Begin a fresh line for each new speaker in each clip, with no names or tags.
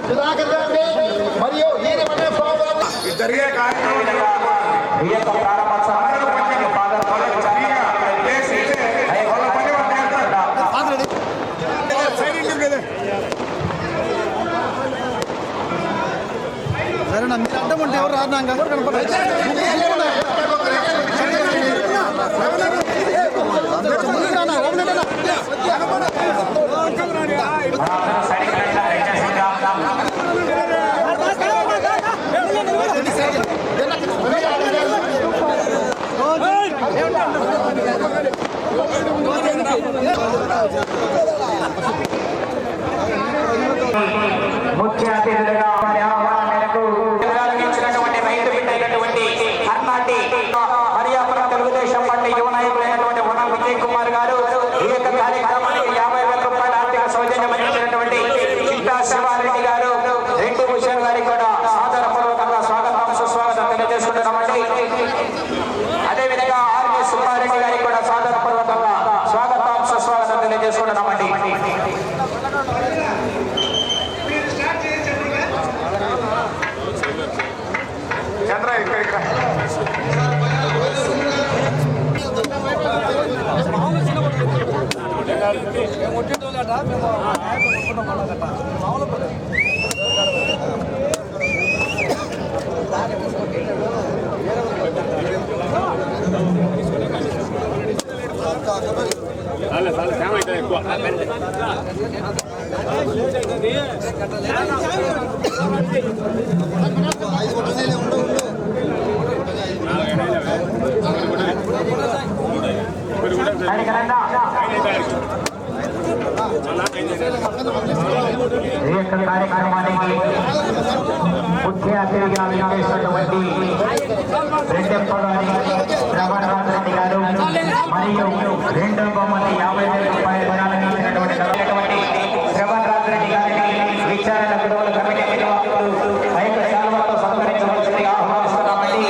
సుధాకర్ గారిని మరియు జరిగే సరేనా మీరు అడ్డం ఉంటే ఎవరు రాదు నాకు ఎవరు కనపడలేదు
ముఖ్య అతిథులుగా రైతు బిడ్డైనటువంటి అన్నాటి మరియాపురం తెలుగుదేశం పార్టీ యువ నాయకులైనటువంటి వనం విజయ్ కుమార్ గారు ఈ యొక్క కార్యక్రమానికి 50,000 రూపాయల ఆర్థిక సౌజన్యం అందించినటువంటి చిట్టా శివారెడ్డి గారు రెడ్డి భూషణ్ గారికి కూడా సాదరపూర్వకంగా స్వాగతం సుస్వాగతం తెలియజేసుకుంటున్నామండి. అదేవిధంగా ఆర్వి సుబ్బారెడ్డి గారికి కూడా సాదరపూర్వకంగా స్వాగతం సుస్వాగతం తెలియజేసుకుంటున్నామండి. చంద్ర ఇక్కడ కార్యక్రమానికి ముఖ్య అతిథిగా విచ్చేసినటువంటి రెడ్డెప్పగారి ప్రభాకర్ రెడ్డి గారు మరియు రెండవ బహుమతి 50,000 రూపాయల ధనాలను ఇచ్చినటువంటి ప్రభాకర్ రెడ్డి గారిని విచారణ గొడవల కమిటీ నిర్వాహకులు ఐక్య శాల్వాతో సత్కరించవలసిందిగా ఆహ్వానిస్తున్నామండి.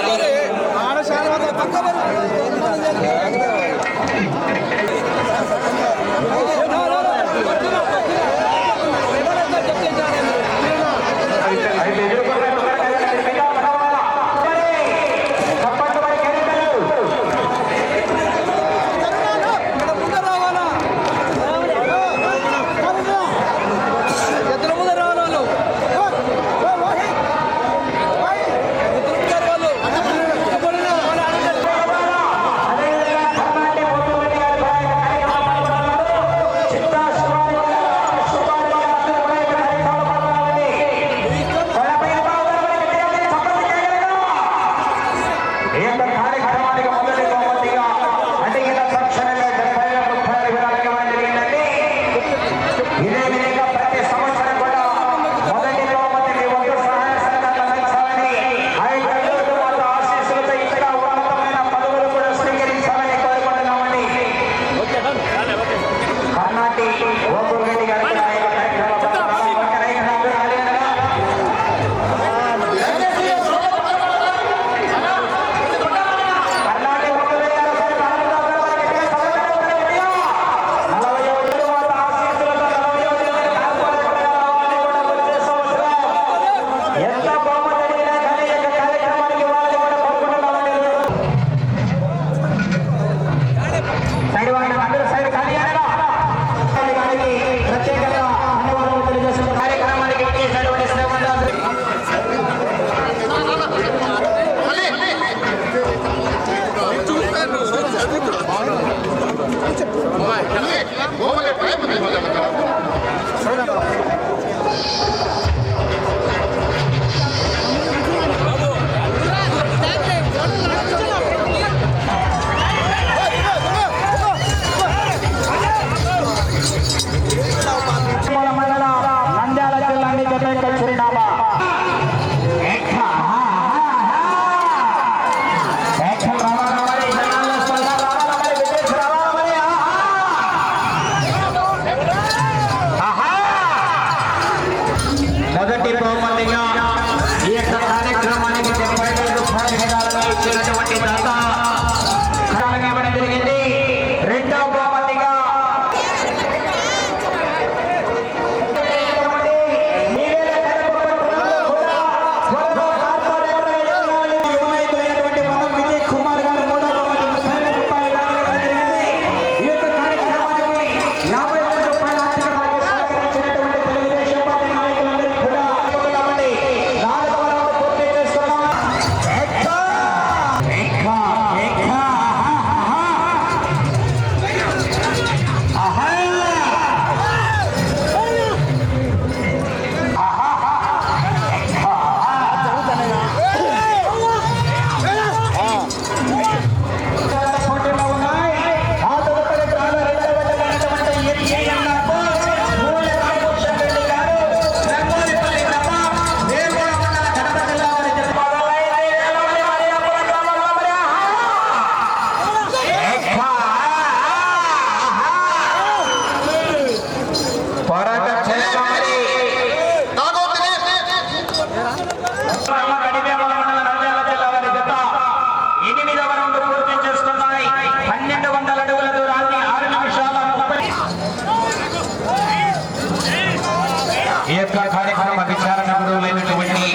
కార్యక్రమ విచారణ గురువులైనటువంటి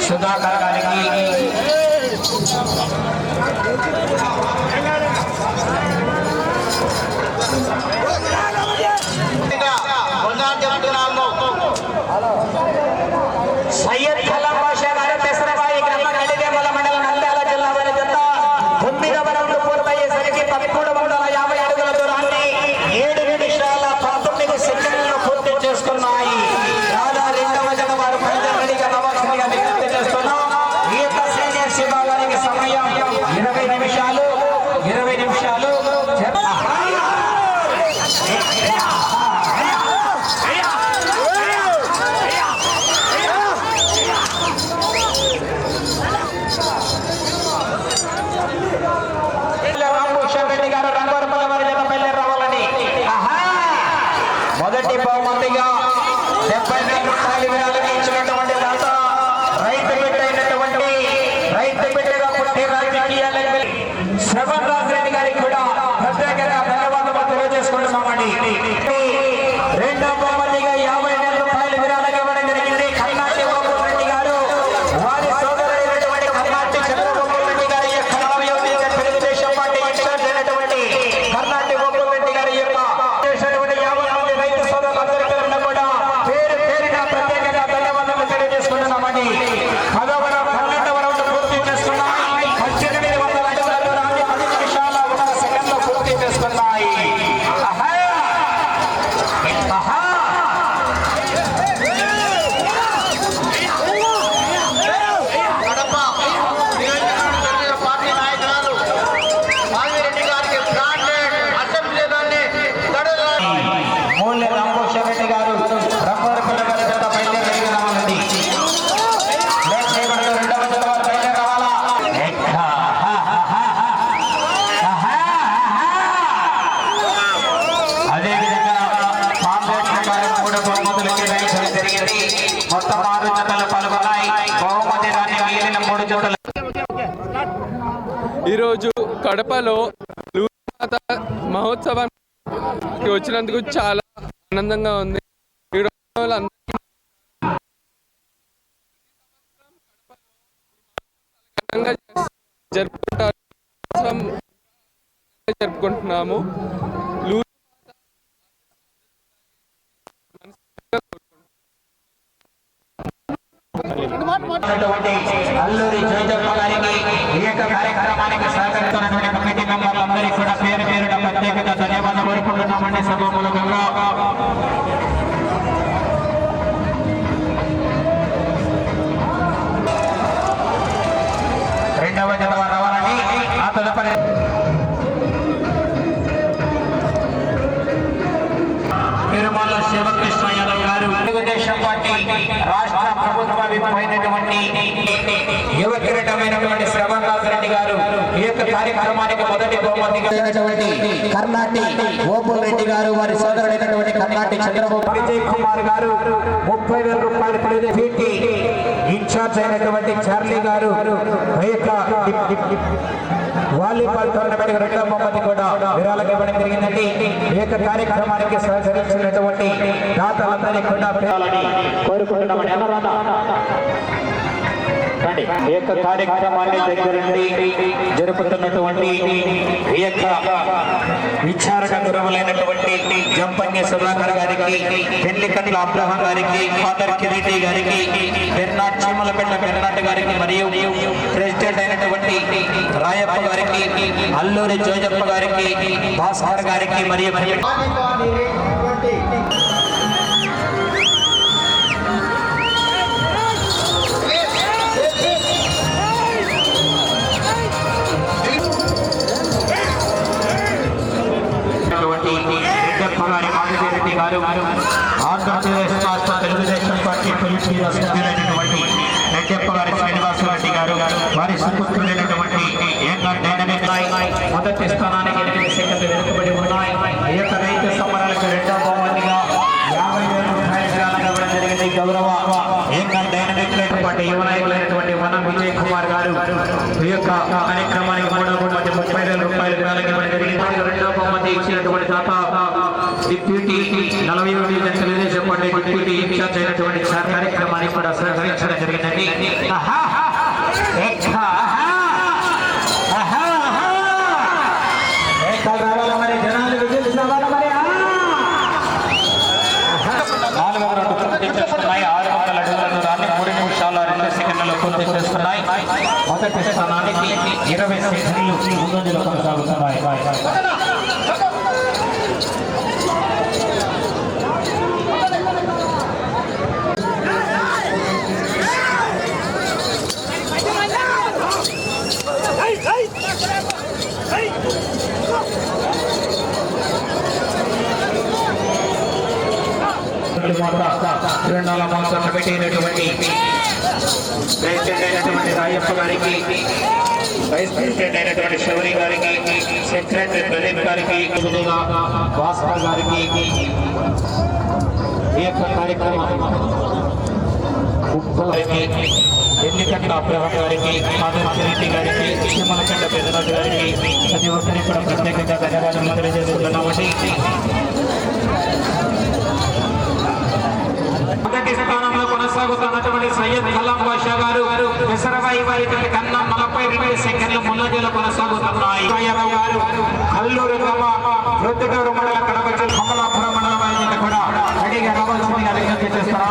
సుధాకర్ గారికి సయ్యద్ ఖలం బాషా గారు తెసరబాయి గ్రామ నడివేమల మండలం నంద్యాల జిల్లా వారి జత 9వ రౌండ్ పూర్తయ్యేసరికి 1350 అడుగుల దూరాన్ని 7 నిమిషాల 19 సెకండ్లు పూర్తి చేసుకున్నాయి. రాధా రెండవ జత వారు పంజాబీగా నవాల్సిందిగా విజ్ఞప్తి చేస్తున్నాం. ఈత సీనియర్స్ విభాగానికి సమయం 20 నిమిషాలు. మొదటి బహుమతిగా 70,000 రూపాయలు విరాళంగా ఇచ్చినటువంటి దాత రైతు బిడ్డగా పుట్టి రాజకీయాలకు శ్రవణ్ రాజ్ రెడ్డి గారికి కూడా ప్రత్యేకంగా ధన్యవాదాలు తెలియజేసుకుంటున్నామండి. రెండో బహుమతిగా 50,000 రూపాయలు విరాళంగా ఇవ్వడం జరిగింది. కర్ణాటి ఓబుల్ రెడ్డి గారు వారి సోదరుడైనటువంటి కర్ణాటి చంద్రబాబు రెడ్డి గారి యొక్క తెలుగుదేశం పార్టీ ఇన్ఛార్జ్ అయినటువంటి కర్ణాటి ఓబుల్ రెడ్డి గారి యొక్క రైతు సోదరులందరికీ కూడా పేరు పేరున ప్రత్యేకంగా ధన్యవాదాలు తెలియజేసుకుంటున్నామండి. 12వ రౌండ్ పూర్తి చేసుకున్నాయి. 1800 అడుగుల దూరాన్ని 10 నిమిషాల 1 సెకండ్లు పూర్తి చేసుకున్నాయి. మూల్య రామకృష్ణ రెడ్డి గారు రంగోరపల్లి గారి జత బయలుదేరి రావాలండి. రెండవ జత వారు బయలుదేరి రావాలా. అదేవిధంగా కాంబేశ్వర గారు 3 బహుమతులకి వేయించడం జరిగింది. మొత్తం 6 జతలు పాల్గొన్నాయి. బహుమతి రాని మిగిలిన 3 జతలు.
ఈరోజు కడపలో లూమాత మహోత్సవానికి వచ్చినందుకు చాలా ఆనందంగా ఉంది. జరుపుకుంటున్నాము.
అల్లూరి జయజప్ప గారికి ఈ యొక్క కార్యక్రమానికి సహకరిస్తున్నటువంటి కమిటీ మెంబర్లందరికీ కూడా పేరు పేరున ప్రత్యేకంగా ధన్యవాదాలు కోరుకుంటున్నామండి. సభామూలకంగా రెండవ జత వారు రావాలని ఆ తదుపరి తిరుమల శివకృష్ణ యాదవ్ గారు తెలుగుదేశం పార్టీ రాష్ట్ర ప్రభుత్వ విభైనటువంటి యువ కిరీటమైనటువంటి శ్రవణ్ రాజ్ రెడ్డి గారు ఈ యొక్క కార్యక్రమానికి మొదటి బహుమతిగా కర్ణాటి ఓబుల్ రెడ్డి గారు వారి సోదరుడైనటువంటి కర్ణాటి చంద్రబాబు విజయ్ కుమార్ గారు 30,000 రూపాయలు పిటి ఇన్ఛార్జ్ అయినటువంటి చార్లీ గారు ఈ యొక్క వాలీబాల్ టోర్నమెంట్ రెండవ బహుమతి కూడా విరాళంగా ఇవ్వడం జరిగిందండి. ఈ యొక్క కార్యక్రమానికి సహకరించినటువంటి దాతలందరినీ కూడా కోరుకుంటున్నామని ఈ యొక్క కార్యక్రమాన్ని దగ్గరుండి జరుపుతున్నటువంటి ఈ యొక్క విచారణ గురువులైనటువంటి జంపన్య సుధాకర్ గారికి, పెళ్లికట్ల అబ్రహం గారికి, ఫాదర్ కిరీటి గారికి, బెర్నాట్ చీమలపెట్ల బెర్నాట్ గారికి మరియు ప్రెసిడెంట్ అయినటువంటి రాయప్ప గారికి, అల్లూరి జోజప్ప గారికి, భాస్కర్ గారికి మరియు రెడ్డి గారు ఆంధ్రప్రదేశ్ రాష్ట్ర తెలుగుదేశం పార్టీ పిలుపు సభ్యులైనటువంటి రెడ్డప్ప గారి శ్రీనివాసరెడ్డి గారు వారి సుపుత్రులైనటువంటి మొదటి స్థానానికి 8 సెకండ్లు వెనుకబడి ఉన్నాయి. ఈ యొక్క రైతు సమరాలకు రెండవ బహుమతిగా 50,000 రూపాయలు ఇవ్వడం జరిగింది. గౌరవ యువ నాయకులైనటువంటి వనం విజయ్ కుమార్ గారు ఈ యొక్క కార్యక్రమానికి మూడవ బహుమతి 30,000 రూపాయలు ఇవ్వడం జరిగింది. రెండవ బహుమతి ఇచ్చినటువంటి దాత డిప్యూటీ 40వ division Telugu Desam party deputy in-charge అయినటువంటి సార్ కార్యక్రమానికి కూడా సహకరించడం జరిగిందండి. మరి జనాలు విజయిస్తున్నారు. మరి 4వ రౌండ్ పూర్తి చేస్తున్నాయి. 600 అడుగుల దూరాన్ని 3 నిమిషాల 2 సెకండ్లలో పూర్తి చేస్తున్నాయి. మొదటి స్థానానికి 20 సెకండ్లు ముందంజలో కొనసాగుతున్నాయి. తిరునాళ్ళ మాసం కమిటీ అయినటువంటి ప్రెసిడెంట్ అయినటువంటి రాయప్ప గారికి, వైస్ ప్రెసిడెంట్ అయినటువంటి శౌరి గారికి, సెక్రటరీ ప్రదీప్ గారికి, భాస్కర్ గారికి ఈ యొక్క కార్యక్రమం ఎన్నికట్ల అబ్రహం గారికి, మాధవరెడ్డి గారికి, శ్రీమలకండ పెద్దరాజు గారికి ప్రతి ఒక్కరికి కూడా ప్రత్యేకంగా ధన్యవాదాలు తెలియజేస్తున్నామండి. మొదటి స్థానంలో కొనసాగుతున్నటువంటి సయ్యద్ కలాం బాషా గారు పెసరబాయి వారి కన్నా 42 సెకండ్లు ముందంజలో కొనసాగుతున్నాయి. కల్లూరు గ్రామ వృద్ధిగూరు మండల కడప జిల్లా కమలాపురం మండలం కూడా రెడీగా రావాల్సిందిగా విజ్ఞప్తి చేస్తున్నా.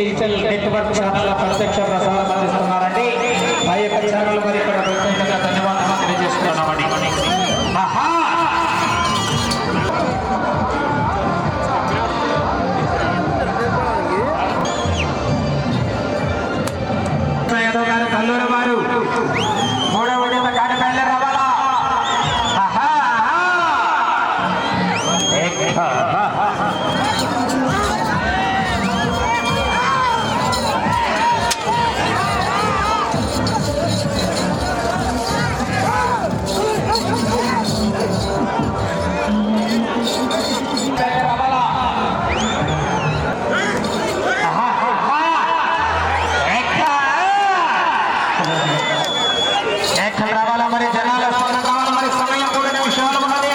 డిజిటల్ నెట్వర్క్ ఛానల్ ప్రత్యక్ష ప్రసారం అందిస్తున్నారండి. ఆ యొక్క ఛానల్ మరి ఇక్కడ ప్రత్యేకంగా ధన్యవాదాలు తెలియజేస్తున్నామండి. కల్లూరు వారు 3వ జత గాడి బయలు రావాలా. మరి జనాల స్పందన కావాలి. మరి సమయం 3 నిమిషాలు ఉన్నది.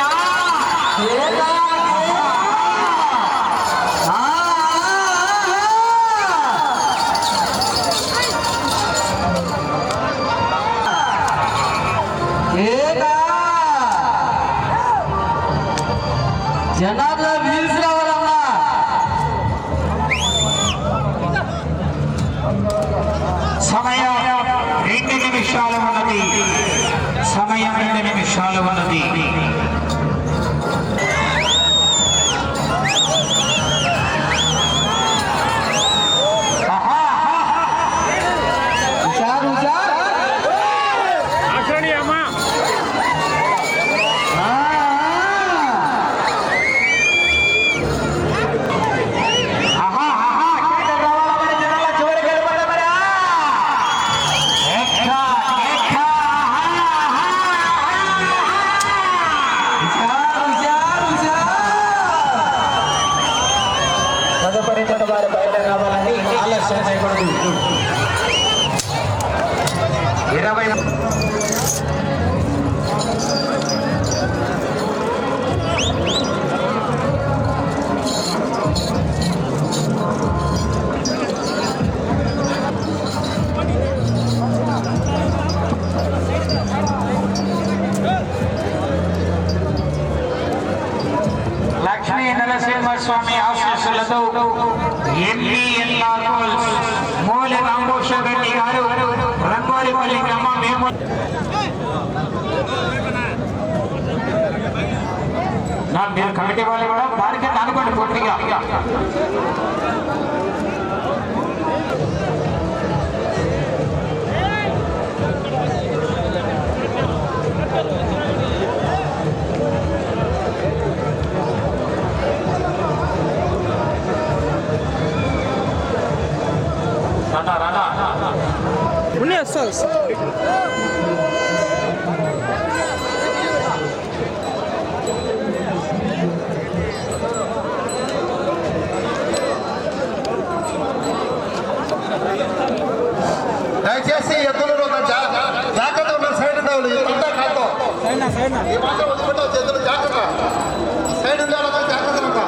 జనాభా వీల్స్ రావాలన్నా సమయం 2 నిమిషాలు ఉన్నది. సమయం 2 నిమిషాలు ఉన్నది. వారి బయట రావాలని ఆలస్యం చేయకూడదు. 20 లక్ష్మీ నరసింహస్వామి ఆశీస్సులతో ఎంపీఎల్ఆర్ మూలి రాంభూషణ్ రెడ్డి గారు రంగోలిపల్లి గ్రామం మేము మీరు కమిటీ వాళ్ళు కూడా దానికి అనుకోండి పూర్తిగా.
ఉన్నాయి వస్తా
దయచేసి ఎద్దులు జాగ్రత్త ఉన్న సైడ్ ఉండవు ఇదంతా కాదు ఈ మాత్రం వదిలిపెట్టవచ్చు ఎద్దులు జాగ్రత్త సైడ్ ఉండాలి జాగ్రత్త ఉంటా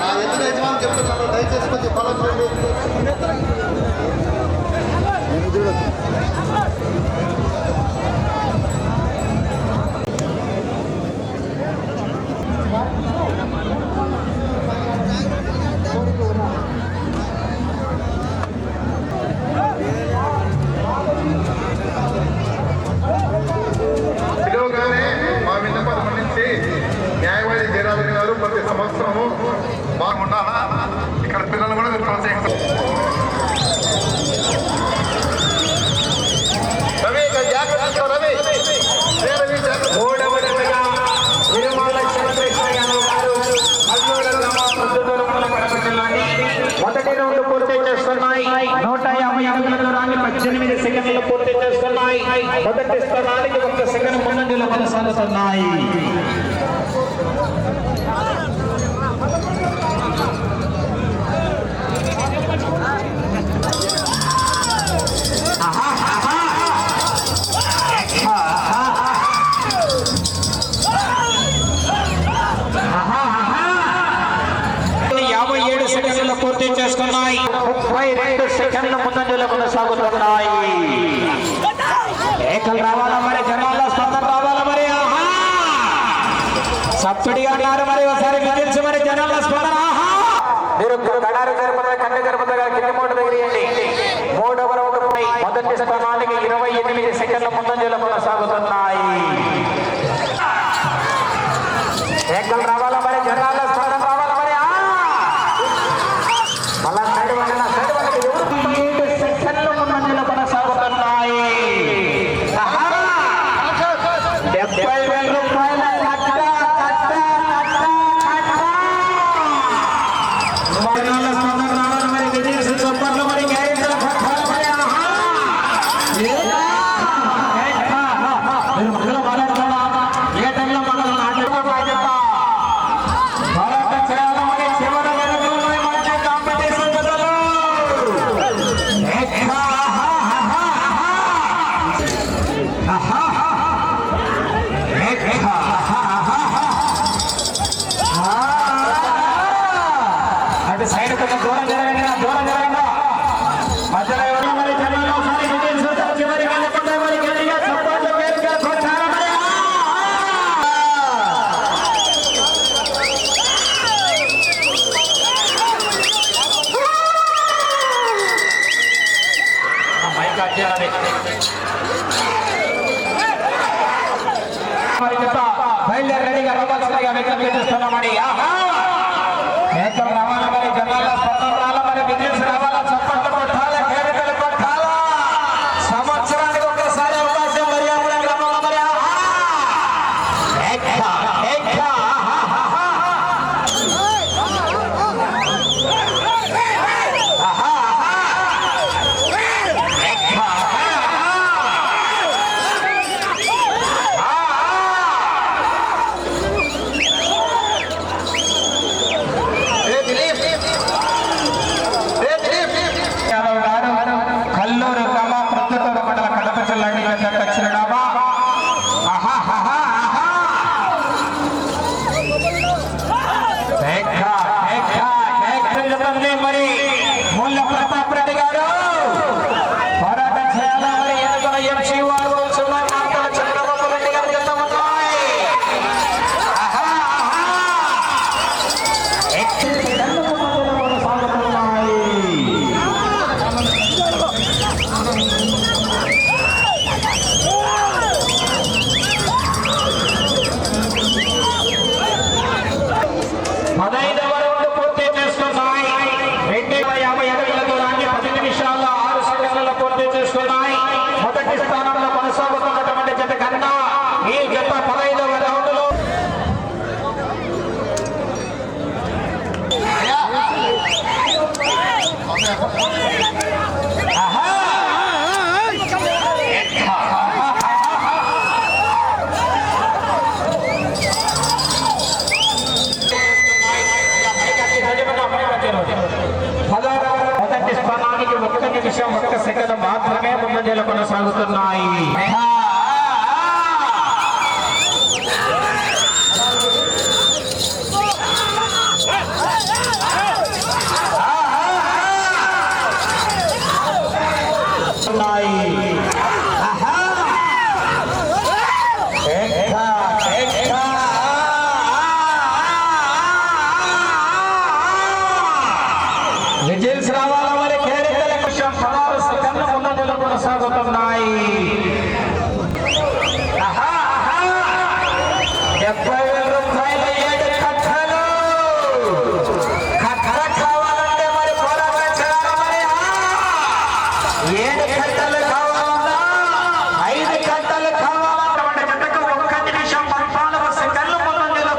ఆ ఎద్దుల యజమాని చెప్తున్నాను దయచేసి కొంచెం ఫలం చూడండి. పిలువగానే మా విన్నపాలు మన్నించి న్యాయవాది జయరాజన్ గారు ప్రతి సంవత్సరము బాగుండాలా ఇక్కడ పిల్లలు కూడా మీరు ప్రోత్సహిస్తారు. రవి జాగ్రత్త రవి
మూడవ జతగా తిరుమల చంద్రకృష్ణ యాదవ్ గారు అల్లూరు గ్రామం ప్రొద్దుటూరు మండలం కడప జిల్లాని మొదటి రౌండ్ పూర్తి చేస్తున్నాయి. 150 అడుగుల దూరాన్ని 18 సెకండ్లు పూర్తి చేస్తున్నాయి. మొదటి స్థానానికి 1 సెకండ్ ముందంజలో కొనసాగుతున్నాయి. పూర్తి చేసుకున్నాయి. 32 సెకండ్ల ముందంజలో కొనసాగుతున్నాయి. ఏకలు రావాలా మరి, జనాల్లో స్పందన రావాలా మరి. సబ్సిడీ అన్నారు మరి, ఒకసారి విధించి మరి జనాల్లో స్పందన. మీరు కడారు జరుపుతున్న కండ జరుపుతున్న కింద మూట దగ్గర మూడవ రౌండ్ మొదటి స్థానానికి 28 సెకండ్ల ముందంజలో కొనసాగుతున్నాయి. ఏకలు రావాలా మరి, జనాల్లో స్పందన రావాలా మరి. మళ్ళా సైడ్ వాళ్ళ 7 సెకండ్ల ముందంజలో కొనసాగుతున్నాయి. 70,000 రూపాయల మరి విదేశీ చొప్పట్లు మరి గ్యారెంటీల పట్టాల మరి. మీరు మధ్యలో మాట్లాడుతున్నా ఏ టైంలో మాట్లాడుతున్నా బాధ్యత పోరాటం చేయాలని చివరి వరకు మంచి కాంపిటీషన్ బదులు అంటే సైడ్ కొంచెం దూరం జరగండి, దూరం జరగండి. మధ్యలో ఎవరు మరి జనాలు ఒకసారి విజయం చివరి వెళ్ళకుండా మరి గట్టిగా సపోర్ట్ వేదికగా కొట్టారా మరి. మైక్ అడ్డాలి మరి చెప్తా బయలుదేరి రెడీగా రావాల్సిందిగా విజ్ఞప్తి చేస్తున్నామని. ఏకలు రావాలా మరి, జనాల స్పందన రావాలా మరి, విజిల్స్ రావాలా, చప్పట్లు కొట్టాలా, కేరికలు కొట్టాలా. సంవత్సరానికి ఒకసారి అవకాశం మర్యాద గ్రామంలో మరి. యాదవ్ గారు కల్లూరు గ్రామ ప్రొద్దుటూరు మండల కడప జిల్లా చిరునామా. మరి ముల్ల ప్రతాప్ రెడ్డి గారు పోరాటం చేయాలా మరి. ఎన్నుకున్న ఎంసీ వారు చంద్రబాబు రెడ్డి గారు చెప్తా ఉన్నాయి. పూర్తి చేసుకున్నాయి. 250 అడుగుల దూరాన్ని 10 నిమిషాల్లో 6 సెకండ్లలో పూర్తి చేసుకున్నాయి. మొదటి స్థానంలో కొనసాగుతున్నటువంటి జత కన్నా ఈ జత 15వ రౌండ్లో
Yeah.
నిమిషం 1 సెకండ్ మాత్రమే ముందంజలో కొనసాగుతున్నాయి. విజిల్స్ రావాల మరి కేరింతల నిమిషం 16 సెకండ్ల ముందంజలో కొనసాగుతున్నాయి. 70,000 రూపాయల 7 కట్టలు కట్ట కావాలంటే మరి పోరాడాలి మరి 7 కట్టలు కావాలన్నా 5 కట్టలు కావాలన్నటువంటి జతకు 1 నిమిషం 14 సెకండ్ల ముందంజలో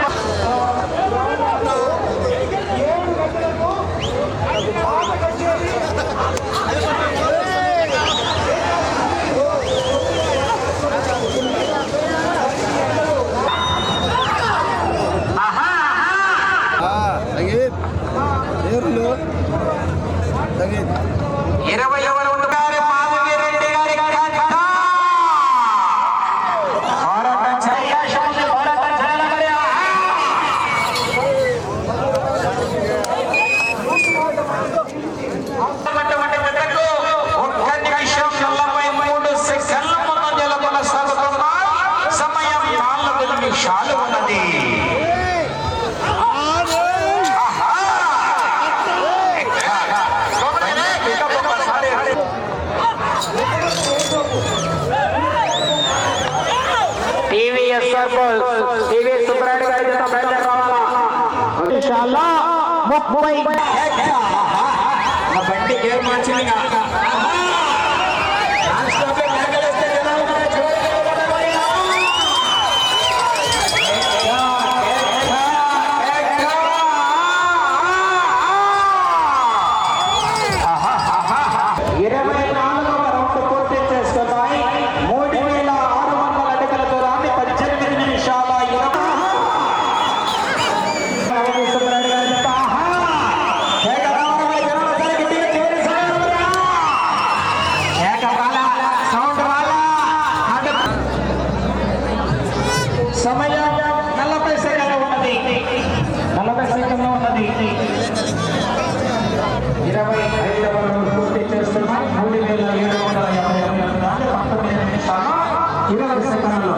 సంగీత్ పేర్లు సంగీత్
20 రౌండ్ గారి మాధవిరెడ్డి గారి కట్ట పోరాటం చేయాలి పోరాటం చేయాలి మరి అటువంటి జతకు 1 నిమిషం 43 సెకండ్ల ముందంజలో కొనసాగుతున్నాయి. సమయం 4 నిమిషాలు ఉన్నది. టీవీఎస్ సుబ్రాయుడు గారి జత బయలుదేరి రావాలా. ఇన్షాల్లా 30 బండి గేర్ మార్చింది. సమయం 40 సెకండ్లు ఉన్నది. 40 సెకండ్లు ఉన్నది. 25వ రౌండ్ పూర్తి చేస్తున్నాయి. 3,758 నిమిషాలు 20 సెకండ్లు.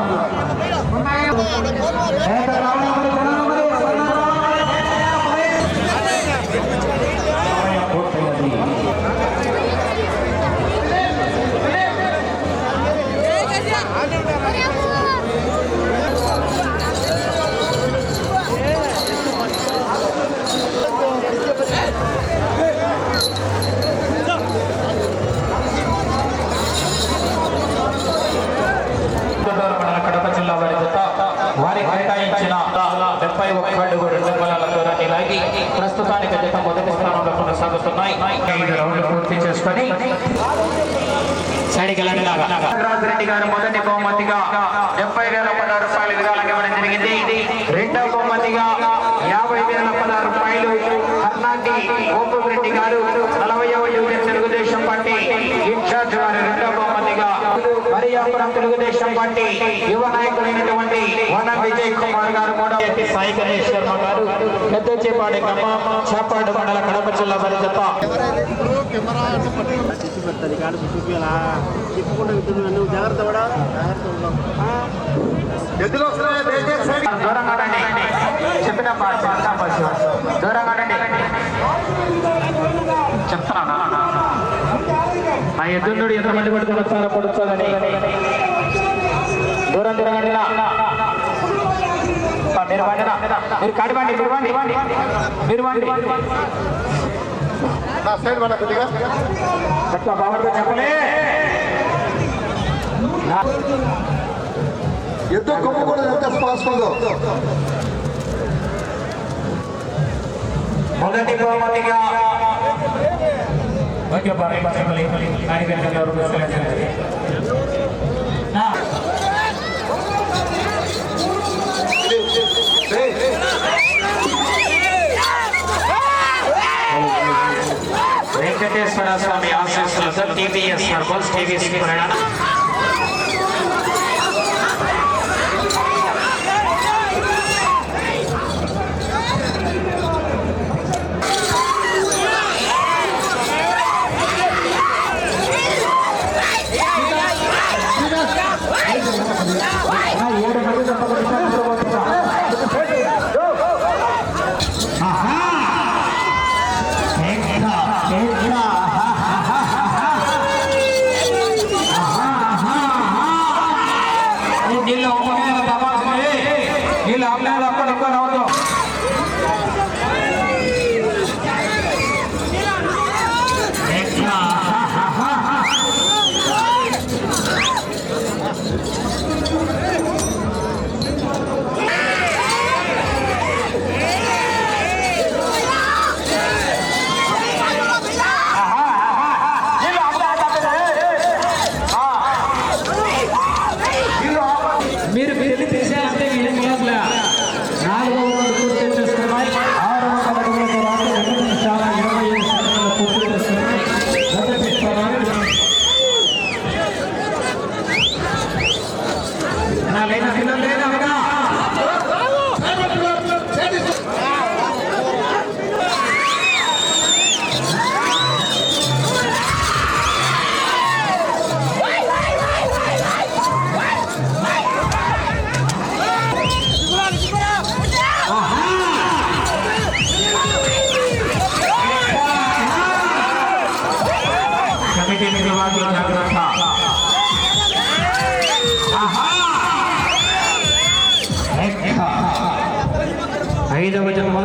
కడప జిల్లా వారి జత వారి కేటాయించిన 71 అడుగు 2 అంగుళాల దూరాన్ని లాగి ప్రస్తుతానికి జత మొదటి స్థానంలో కొనసాగుతున్నాయి. 5 రౌండ్లు పూర్తి చేసుకొని రాజరెడ్డి గారు మొదటి బహుమతిగా 70,016 రూపాయలు విరాళంగా ఇవ్వడం జరిగింది. రెండవ బహుమతిగా 50,016 రూపాయలు కర్ణాటి గోపురెడ్డి గారు 40వ డివిజన్ తెలుగుదేశం పార్టీ ఇన్ఛార్జ్ వారు రెండవ బహుమతిగా మరియాపురం తెలుగుదేశం పార్టీ యువ నాయకులైనటువంటి వన విజయ్ కుమార్ గారు మూడవ సాయి గణేష్ శర్మ గారు పెద్దచేపాడి గ్రామం చేపాడు మండల కడప జిల్లా వారి జత
జాగ్రత్త కూడా
దూరంగా చెప్పిన దూరంగా చెప్తానా ఆ ఎద్దునుడు ఎంతమంది పడుకొని వచ్చారో పడుతుందని దూరం దూరంగా మీరు వాడినా మీరు కాడివ్వండి మీరు వాడి అట్లా బాగా చెప్పలే
ఎద్దు కొమ్ము కూడా ఎంత పాసిబుల్
మొదటి బహుమతిగా వెంకటేశ్వర స్వామి ఆశీస్సులతో టీవీఎస్ హర్బల్స్ టీవీఎస్ ప్రేరణ ఐదవ జన్మ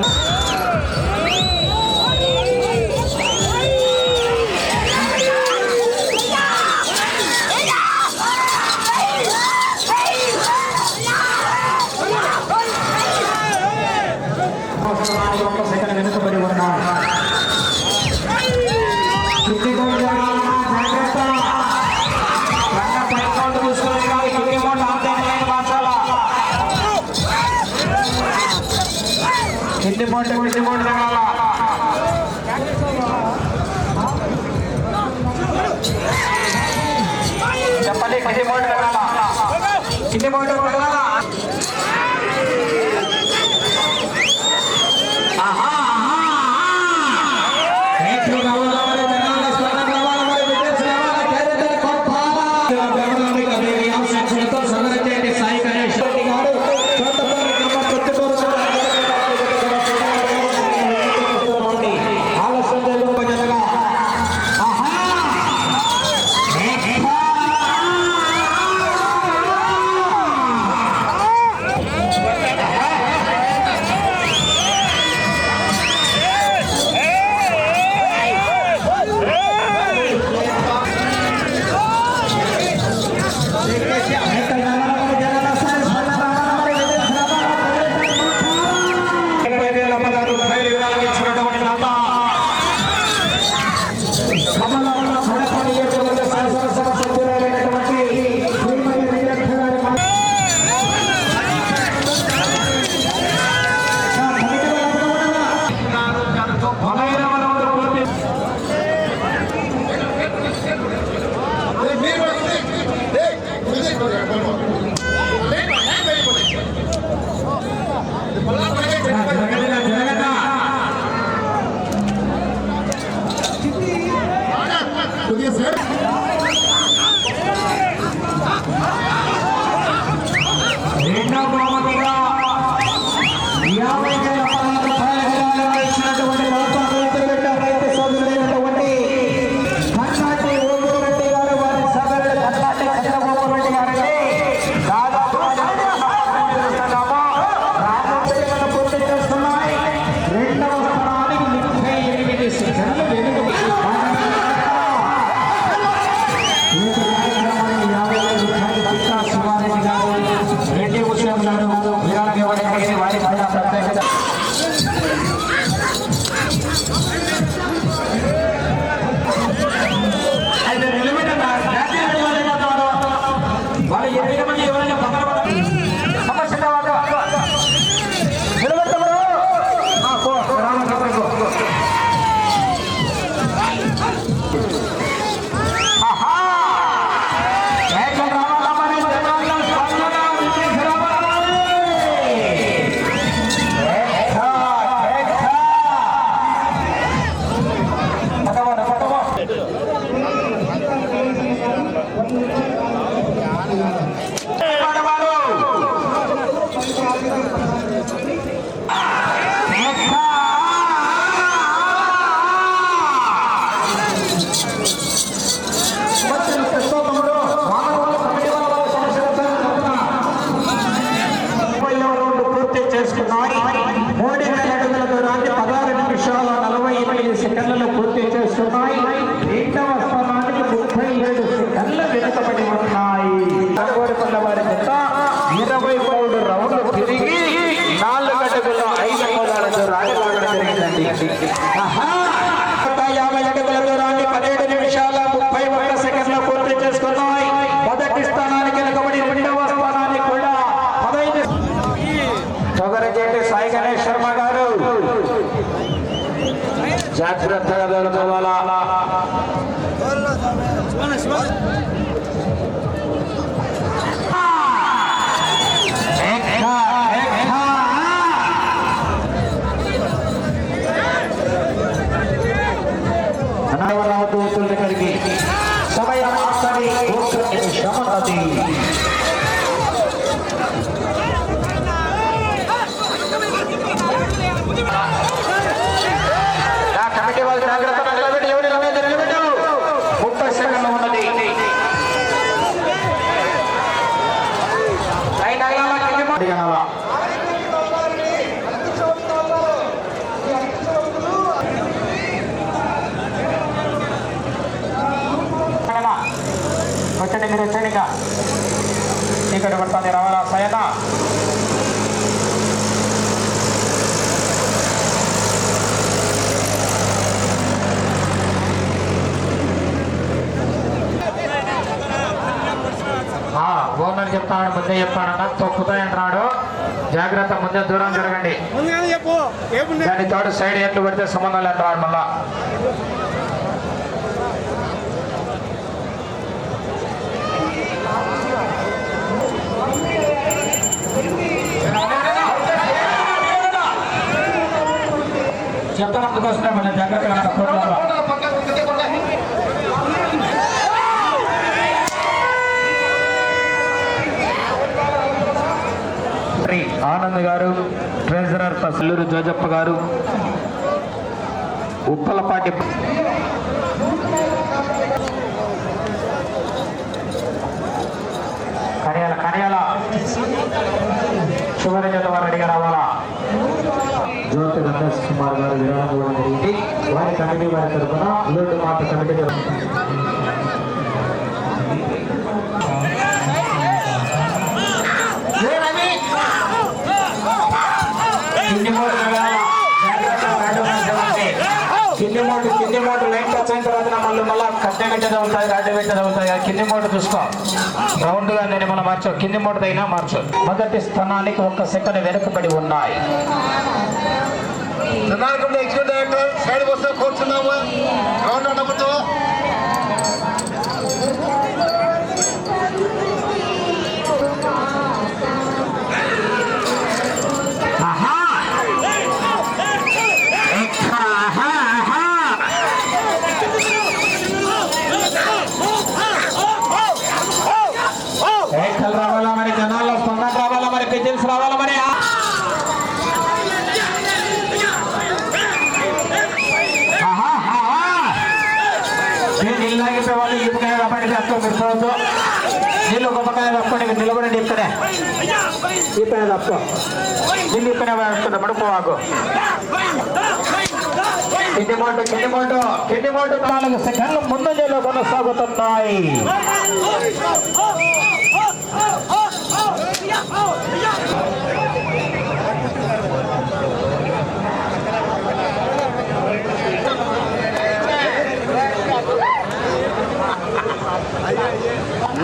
వెనుకబడి ఉన్నాడు కింది మోట చెప్పండి కింది మోట కమిటీ వాళ్ళు జాగ్రత్త నిలబెట్టి ఎవరు నిలబెట్టు 30 సెకండ్లు ఉన్నది. వచ్చండి మీరు వచ్చండి. ఇక్కడ పడుతుంది రవాణా సయన ఓనర్ చెప్తాడు, ముందే చెప్తాడన్నా తొక్కుతాయంటున్నాడు. జాగ్రత్త, ముందే దూరం జరగండి. దాని తోడు సైడ్ ఎట్లు పడితే సంబంధం లేదంటున్నాడు. మళ్ళా చెప్తాను అందుకోసమే మళ్ళీ జాగ్రత్తగా ఆనంద్ గారు, ట్రెజరర్ సల్లూరు జోజప్ప గారు, ఉప్పలపాటి కనియాల చివరి జత వారు అడిగా రావాలా. జ్యోతి రంగేష్ కుమార్ గారు విరాళం ఇవ్వడం జరిగింది. వారి కమిటీ వారి తరఫున లోటు మాట కమిటీ కింది మోటు లైన్ టచ్ అయిన తర్వాత మళ్ళీ కట్టె పెట్టేది అవుతాయి, గడ్డ పెట్టేది అవుతాయి. కింది మోటు చూసుకో, రౌండ్ గా నేను మళ్ళీ మార్చు. కింది మోటు అయినా మార్చు. మొదటి స్థానానికి 1 సెకండ్ వెనుకబడి ఉన్నాయి.
సైడ్ వస్తే కూర్చున్నాము. రౌండ్ అన్నప్పుడు
రావాలా మరి, జనాల్లో స్పందన రావాలా మరి, పిజిల్స్ రావాలా మరి. నీళ్ళు ఆగిపోయే వాళ్ళు ఇప్పుకాయ కాబట్టి తప్పుకోవద్దు. నీళ్ళు గొప్పకాయ తప్పుకోండి, నిలబడండి. ఇక్కడే ఇప్పుడే తప్పుకో, నీళ్ళు ఇప్పుడే వేస్తున్నప్పుడు పోవాకు. కింది మోటు 4 సెకండ్లు ముందంజలో కొనసాగుతున్నాయి.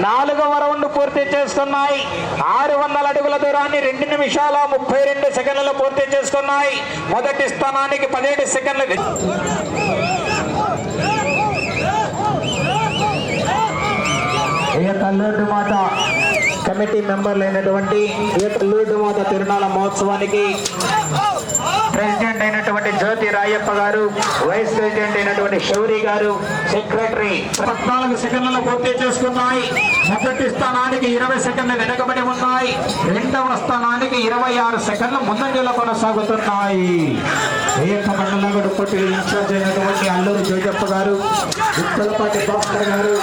నాలుగవ రౌండ్ పూర్తి చేస్తున్నాయి. 600 అడుగుల దూరాన్ని 2 నిమిషాల 32 సెకండ్లలో పూర్తి చేస్తున్నాయి. మొదటి స్థానానికి 17 సెకండ్లు. కల్లూరు మాత కమిటీ మెంబర్లు అయినటువంటి కల్లూరు మాత తిరునాళ మహోత్సవానికి ప్రెసిడెంట్ అయినటువంటి జ్యోతి రాయప్ప గారు, వైస్ ప్రెసిడెంట్ అయినటువంటి శౌరి గారు, సెక్రటరీ 14 సెకండ్లలో పూర్తి చేసుకున్నాయి. మొదటి స్థానానికి 20 సెకండ్లు వెనకబడి ఉన్నాయి. రెండవ స్థానానికి 26 సెకండ్లు ముందంజలో కొనసాగుతున్నాయి. మండలంలో పోటీ ఇన్ఛార్జ్ అయినటువంటి అల్లూరు జోజప్ప గారు, ఉప్పలపాటి భాస్కర్ గారు,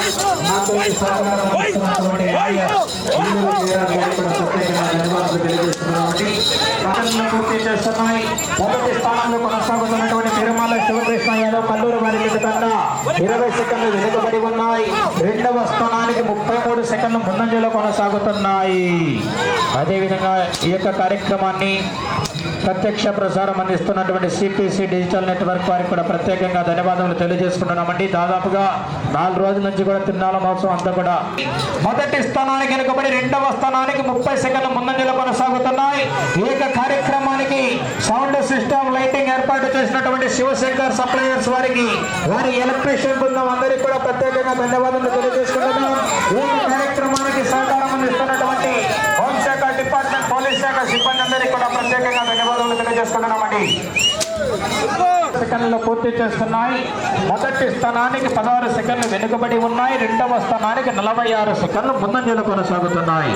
పూర్తి చేస్తున్నాయి. మొదటి స్థానంలో కొనసాగుతున్నటువంటి తిరుమల శివకృష్ణ యాదవ్ కల్లూరు వారి కన్నా 20 సెకండ్లు వెనుకబడి ఉన్నాయి. రెండవ స్థానానికి 33 సెకండ్లు ముందంజలో కొనసాగుతున్నాయి. అదేవిధంగా ఈ యొక్క కార్యక్రమాన్ని
ప్రత్యక్ష ప్రసారం అందిస్తున్నటువంటి సిపిసి డిజిటల్ నెట్వర్క్ వారికి కూడా ప్రత్యేకంగా ధన్యవాదాలు తెలియజేసుకుంటున్నామండి. దాదాపుగా 4 రోజుల నుంచి కూడా తిరునాళ్ళ మహోత్సవం అంతా కూడా మొదటి స్థానానికి వెనుకబడి రెండవ స్థానానికి 30 సెకండ్ల ముందంజలో కొనసాగుతున్నాయి. ఈ యొక్క కార్యక్రమానికి సౌండ్ సిస్టమ్ లైటింగ్ ఏర్పాటు చేసినటువంటి శివశంకర్ సప్లయర్స్ వారికి వారి ఎలక్ట్రీషియన్ బృందం అందరికీ కూడా ప్రత్యేకంగా ధన్యవాదాలు తెలియజేసుకుంటున్నాం. ఈ కార్యక్రమానికి సహకారం అందిస్తున్నటువంటి హోంశాఖ డిపార్ట్మెంట్ పోలీస్ శాఖ సిబ్బంది అందరికీ కూడా ప్రత్యేకంగా ధన్యవాదాలు తెలియజేసుకుంటున్నామండి. సెకండ్లు పూర్తి చేస్తున్నాయి. మొదటి స్థానానికి 16 సెకండ్లు వెనుకబడి ఉన్నాయి. రెండవ స్థానానికి 46 సెకండ్లు ముందంజలు కొనసాగుతున్నాయి.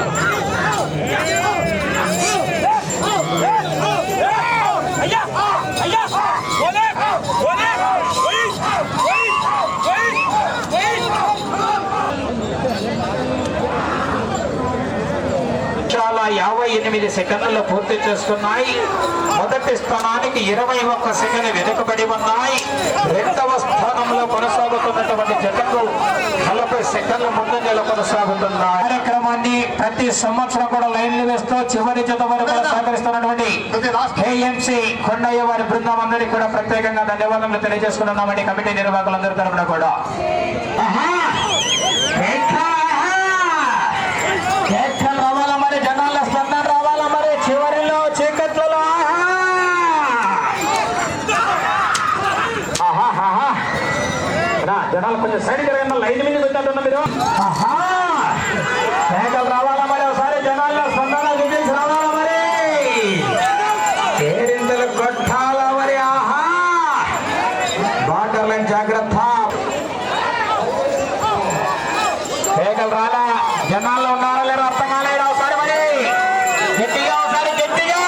చాలా 58 సెకండ్లలో పూర్తి చేస్తున్నాయి. మొదటి స్థానానికి 21 సెకండ్లు వెనుకబడి ఉన్నాయి. రెండవ స్థానంలో కొనసాగుతున్నటువంటి జతకు 40 సెకండ్ల ముందంజలో కొనసాగుతున్నాయి. కార్యక్రమాన్ని ప్రతి సంవత్సరం కూడా లైన్లు వేస్తూ చివరి జత వరకు సహకరిస్తున్నటువంటి కేఎంసి కొండయ్య వారి బృందం అందరికీ కూడా ప్రత్యేకంగా ధన్యవాదాలు తెలియజేసుకుంటున్నామండి. కమిటీ నిర్వాహకులందరి తరఫున కూడా రావాలా మరి, జనాల స్పందన రావాలా మరి, చివరిలో చీకట్లలో జనాలు కొంచెం సైడ్ జరగండి, లైన్ మీద పెట్టాలన్నా మీరు. మేకలు రావాలా మరి, ఒకసారి జనాల్లో స్పందన విజయ్ రావాలా మరి, ఏరింతలు కొట్టాలా మరి. బార్డర్ లైన్ జాగ్రత్త, మేకలు రాలా, జనాల్లో ఉన్నారా లేరు అర్థం కాలేదు. ఒకసారి మరి గట్టిగా, ఒకసారి గట్టిగా.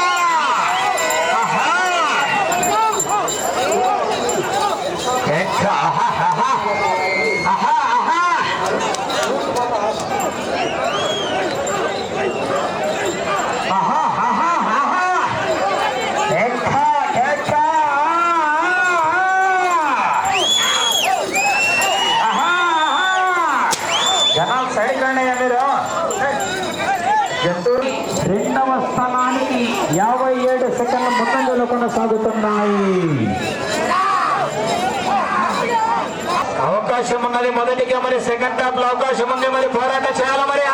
జనాలు సైడ్ రండి మీరు. రెండవ స్థానానికి 57 సెకండ్ల ముందంజలో కొనసాగుతున్నాయి. అవకాశం ఉన్నది మొదటిగా మరి, సెకండ్ హాఫ్ లో అవకాశం ఉంది మరి, పోరాటం చేయాలి మరి.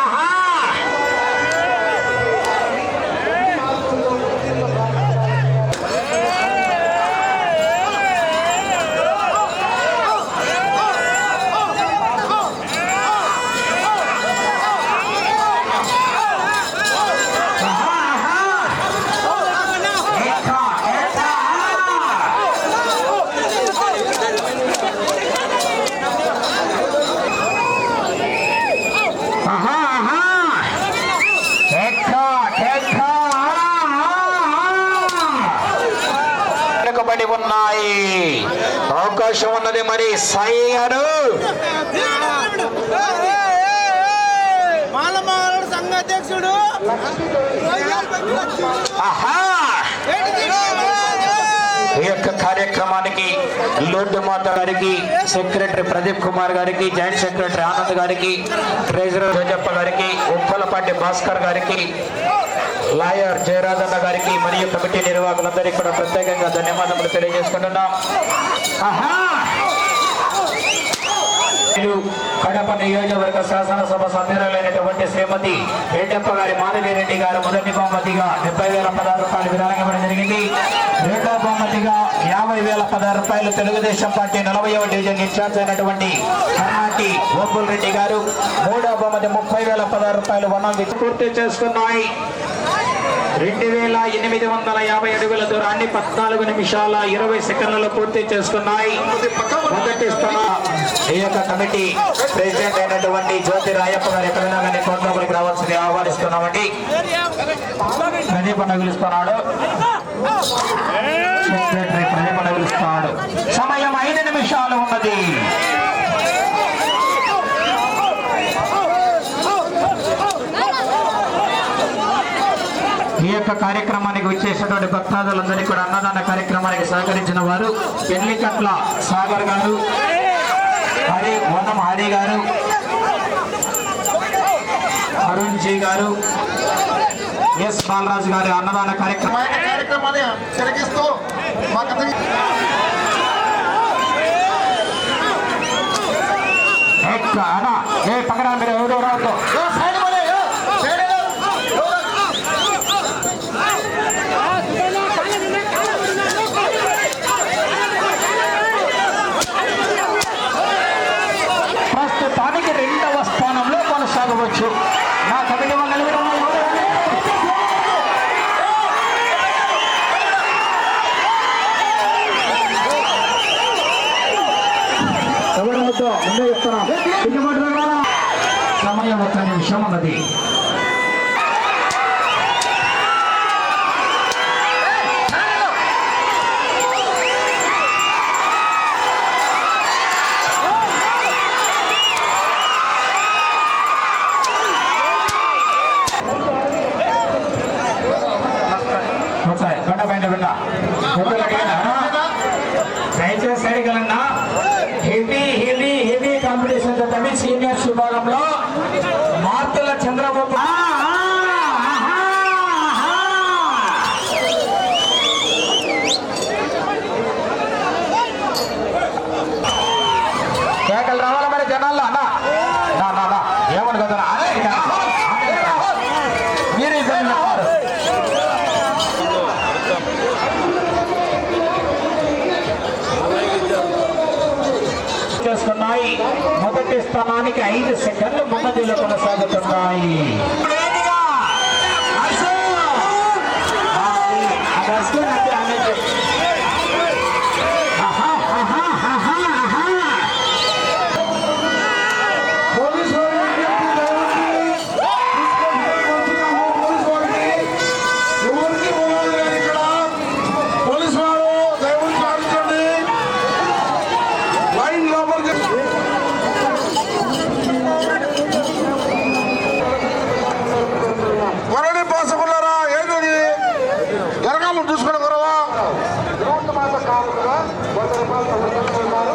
ఉన్నాయి, అవకాశం ఉన్నది మరి. సాయి గారు
సంఘ అధ్యక్షుడు
ఈ యొక్క కార్యక్రమానికి లోడ్డు మాత గారికి, సెక్రటరీ ప్రదీప్ కుమార్ గారికి, జాయింట్ సెక్రటరీ ఆనంద్ గారికి, ట్రెజరర్ జోజప్ప గారికి, ఉప్పలపాటి భాస్కర్ గారికి, లాయర్ జయరాజన్న గారికి మరియు కమిటీ నిర్వాహకులందరికీ కూడా ప్రత్యేకంగా ధన్యవాదాలు తెలియజేసుకుంటున్నాం. కడప నియోజకవర్గ శాసనసభ సభ్యురాలైనటువంటి శ్రీమతి రెడ్డప్ప గారి మాధవిరెడ్డి గారు మొదటి బహుమతిగా 70,016 రూపాయలు విధానం ఇవ్వడం జరిగింది. రెండవ బహుమతిగా 50,016 రూపాయలు తెలుగుదేశం పార్టీ 40వ డివిజన్ ఇన్ఛార్జ్ అయినటువంటి కర్ణాటి గోపుల్ రెడ్డి గారు, మూడవ బహుమతి 30,016 రూపాయలు వనం పూర్తి చేసుకున్నాయి. 2,850 అడుగుల దూరాన్ని 14 నిమిషాల 20 సెకండ్లలో పూర్తి చేసుకున్నాయి. మొదటి స్థానం ఈ యొక్క కమిటీ ప్రెసిడెంట్ అయినటువంటి జ్యోతి రాయప్ప గారు ఎక్కడైనా కానీ కోట్లోపలికి రావాల్సింది ఆహ్వానిస్తున్నామండి. ప్రదీప నగులుస్తున్నాడు, సెక్రటరీ ప్రదీప నగులుస్తున్నాడు. సమయం 5 నిమిషాలు ఉన్నది. ఈ యొక్క కార్యక్రమానికి వచ్చేసినటువంటి భక్తాదులందరికీ కూడా అన్నదాన కార్యక్రమానికి సహకరించిన వారు పెళ్లికట్ల సాగర్ గారు, వనం హరి గారు, అరుణ్ జీ గారు, ఎస్ బాలరాజు గారి అన్నదాన
కార్యక్రమాన్ని తిలకిస్తూ మా కథ
పక్కన మీరు ఎవరో రావద్దు. ప్రస్తుతానికి 2వ స్థానంలో కొనసాగవచ్చు. నా కమిటీ ఎవరితో ముందే చెప్తున్నాం. సమయం 1 నిమిషం ఉన్నది. దయచేసి అడగలన్నా హెవీ కాంపిటీషన్ జరుగుతుంది. సీనియర్స్ విభాగంలో మార్తుల చంద్రబాబు కేకలు రావాలి మరి జనాల్లో అన్నా ఏమని కదా మీరే చేసుకున్నాయి. మొదటి స్థానానికి 5 సెకండ్లు ముందంజలో కొనసాగుతున్నాయి.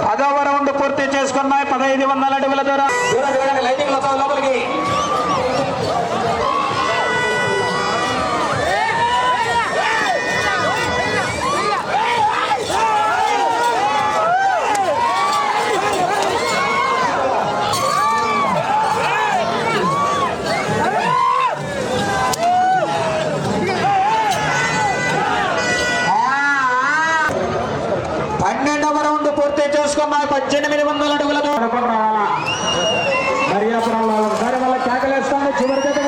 పదవ రౌండ్ పూర్తి చేసుకున్నాయి. 1500 అడుగుల దూరం లైటింగ్ లోపలికి పూర్తి చేసుకున్నాయి. 1800 అడుగుల దూరం మర్యాపురంలో ఒకసారి మళ్ళీ కేకలేస్తాను. చివరి జత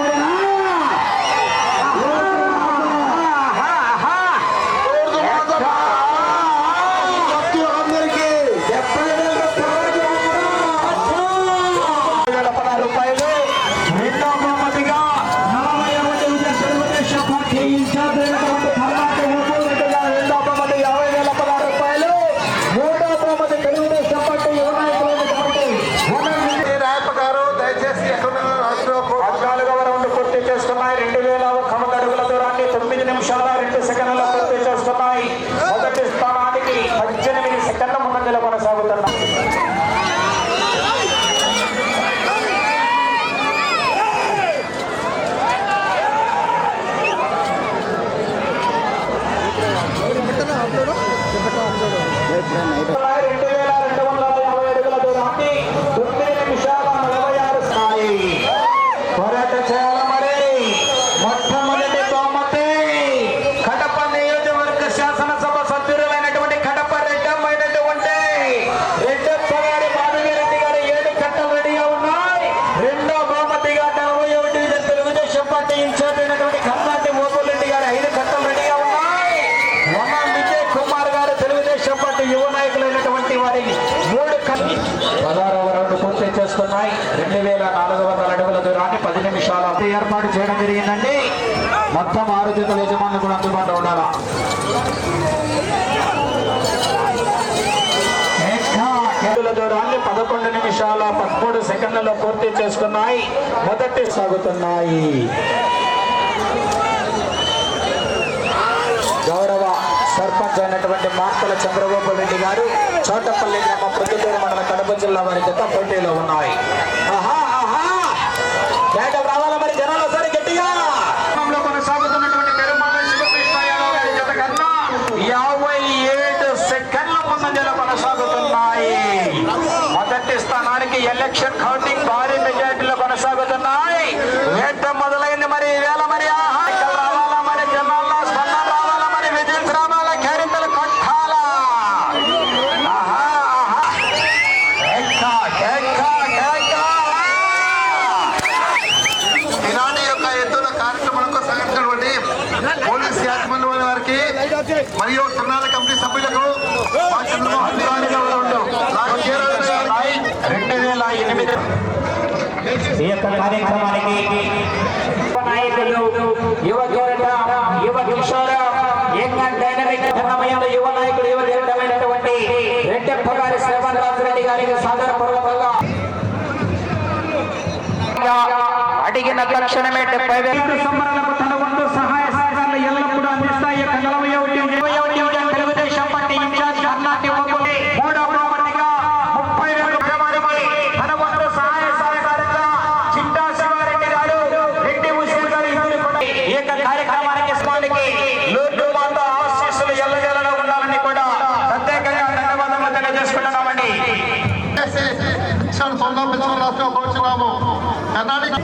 రూపాయలు. రెండో బహుమతిగా 41 తెలుగుదేశం పార్టీ ఇన్ఛార్జ్ అయినటువంటి కర్ణాటక ముఖ్యమంత్రి గారు రెండో బహుమతి 50,000 రూపాయలు. మూడో బహుమతి తెలుగుదేశం పార్టీ యువ నాయకులైనటువంటి
రాయపడ్డారు. దయచేసి
14వ రౌండ్ పూర్తి చేసుకున్నాయి. 2001 అడుగుల దూరాన్ని 9 నిమిషాల 2 సెకండ్లలో పూర్తి చేసుకున్నాయి. మొదటి స్థానానికి 18 సెకండ్ల ముందంజలో కొనసాగుతున్నాయి. మొట్టమొదటి బహుమతి కడప నియోజకవర్గ శాసనసభ సభ్యులైనటువంటి కడప రెడ్డమ్మైనటువంటి రెడ్డి మాధవిరెడ్డి గారు 7 కట్టలు రెడీగా ఉన్నాయి. రెండో బహుమతిగా 41 తెలుగుదేశం పార్టీ ఇన్ఛార్జ్ అయినటువంటి కర్ణాటి మోపురెడ్డి గారు 5 కట్టలు రెడీగా ఉన్నాయి. వనం విజయ్ కుమార్ గారు తెలుగుదేశం పార్టీ యువ నాయకులైనటువంటి వారి 3 కట్టలు 16వ రౌండ్ పూర్తి చేసుకున్నాయి. 2400 అడుగుల దూరాన్ని 10 నిమిషాల ఏర్పాటు చేయడం జరిగిందండి. మొత్తం 6 జతల యజమానులు కూడా అందుబాటులో ఉండాలా. దూరాన్ని 11 నిమిషాల 13 సెకండ్లలో పూర్తి చేసుకున్నాయి. మొదటి సాగుతున్నాయి. గౌరవ సర్పంచ్ అయినటువంటి మార్తల చంద్రబాబు రెడ్డి గారు చోటపల్లి గ్రామ ప్రొద్దుటూరు మండల కడప జిల్లా వారి జత పోటీలో ఉన్నాయి. రావాలా మరి జనాలు సరే గట్టిగా కొనసాగుతుంది.
స్థానానికి ఎలక్షన్ కౌంటింగ్ భారీ మెజార్టీలో కొనసాగుతున్నాయి. వేట మొదలైంది మరి వేళ మరి రావాలా మరి జనాల్లో స్పందన రావాలా మరి విజిల్స్ రావాలా కేరింతలు కొట్టాలా.
ఈనాటి యొక్క ఎత్తున కార్యక్రమాలకు సహకరించినటువంటి పోలీస్ యాజమాన్యం వారికి మరియు తిరునాళ్ళ కమిటీ సభ్యులకు మా చంద్రమోహన్ రెడ్డి గారు
2008
ఈ యొక్క కార్యక్రమానికి
నాయకులు యువ యువత యువ కిషోర డైనమిక్ ఘనమైన యువ నాయకులు యువ ధీరమైనటువంటి రెడ్డప్ప గారి శ్రవణ్ రాజరెడ్డి గారికి సాదరపూర్వకంగా అడిగిన తక్షణమే 70,000 సంబరాలకు తన వంతు సహాయ సహకారాలు ఎల్లప్పుడూ అందిస్తాయి. తెలుగుదేశం పార్టీ ఇన్ఛార్జ్ కర్ణాటి మూడవ ప్రాపర్టీగా 30,000 తన వంతు సహాయ సహకారంగా చిట్టా శివారెడ్డి గారు రెడ్డి హుసేన్ గారు ఈ యొక్క కార్యక్రమానికి స్వామికి లూర్డు మాత ఆశీస్సులు ఎల్లజలలో ఉండాలని కూడా ప్రత్యేకంగా ధన్యవాదాలు తెలియజేసుకుంటున్నామండి.
రాష్ట్రం భవిష్యత్తు కర్ణాటక